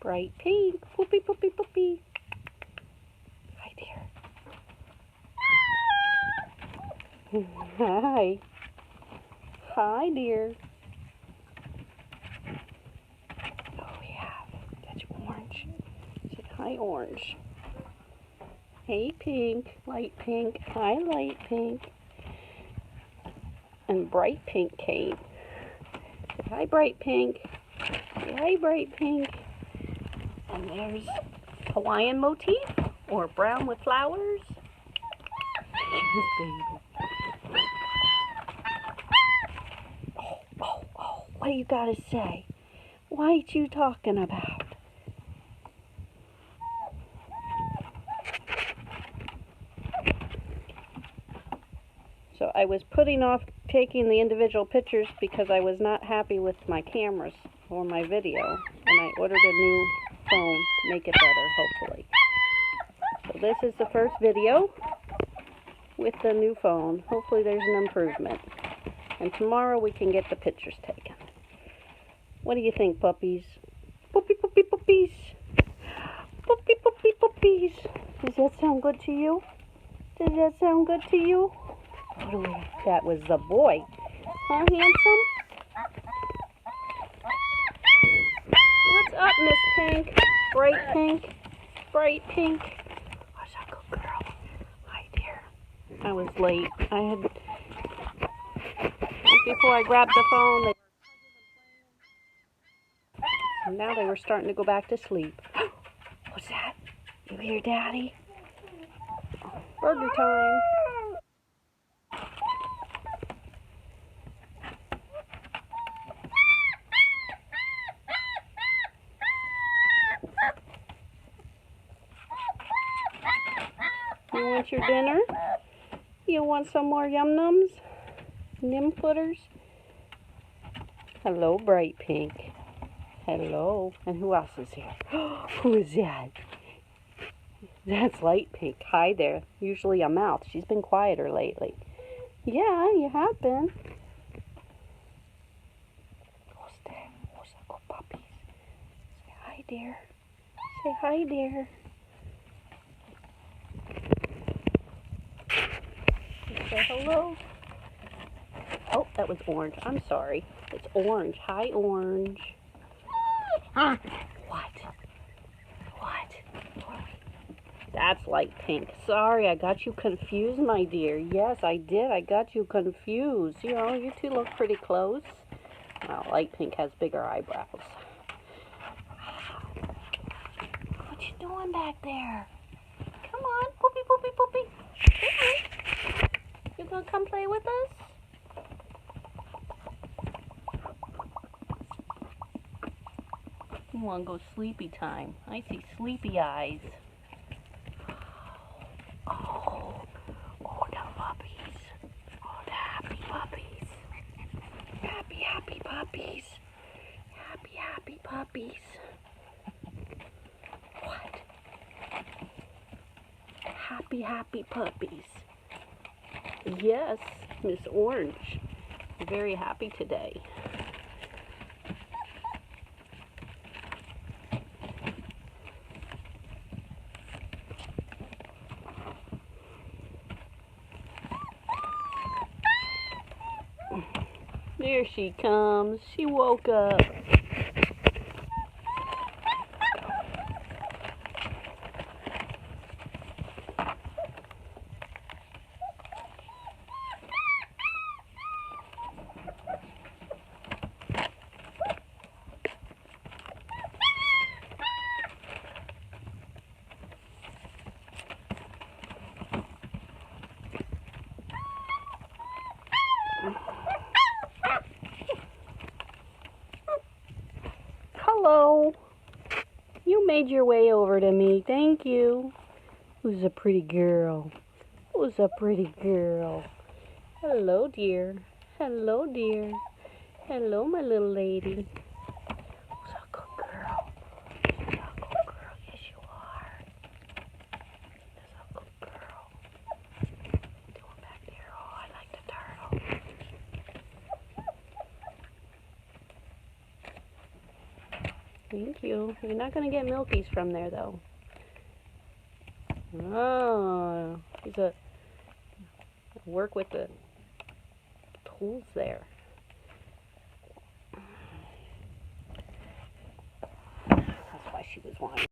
Bright pink. Poopy, poopy, poopy. Hi dear. Hi. Hi dear. Oh yeah, that's orange. Say hi orange. Hey pink, light pink. Hi light pink. And bright pink came. Say hi bright pink. Say hi bright pink. And there's Hawaiian motif or brown with flowers. Yes, baby. Oh, what you gotta say? What you talking about? So I was putting off taking the individual pictures because I was not happy with my cameras or my video, and I ordered a new phone to make it better, hopefully. So this is the first video with the new phone. Hopefully there's an improvement. And tomorrow we can get the pictures taken. What do you think, puppies? Puppy, puppy, puppies. Puppy, puppy, puppies. Does that sound good to you? Does that sound good to you? Oh, that was the boy. Huh, handsome? What's up, Miss Pink? Bright pink? Bright pink? What's that good girl? Hi, dear. I was late. Before I grabbed the phone, and now they were starting to go back to sleep. What's that? You hear Daddy? Burger time. You want your dinner? You want some more yum-nums? Nim-footers? Hello, bright pink. Hello. And who else is here? Who is that? That's light pink. Hi there. Usually a mouth. She's been quieter lately. Yeah, you have been. Who's that? Who's that good puppies? Say hi, dear. Say hi, dear. Say hello. Oh, that was orange. I'm sorry. It's orange. Hi, orange. What? What? That's light pink. Sorry, I got you confused, my dear. Yes, I did. I got you confused. You know, you two look pretty close. Well, light pink has bigger eyebrows. What you doing back there? Come on, poopy, poopy, poopy. Come on. You gonna come play with us? You wanna go sleepy time. I see sleepy eyes. Oh, the puppies. Oh, the happy puppies. Happy puppies. Happy puppies. What? Happy puppies. Yes, Miss Orange. I'm very happy today. There she comes. She woke up. Hello. You made your way over to me. Thank you. Who's a pretty girl? Who's a pretty girl? Hello, dear. Hello, dear. Hello, my little lady. Who's a good girl? Who's a good girl? Yes, you are. Who's a good girl? Doing back there. Oh, I like the turtle. Thank you. You're not going to get milkies from there, though. Oh, he's a work with the tools there. That's why she was wanting.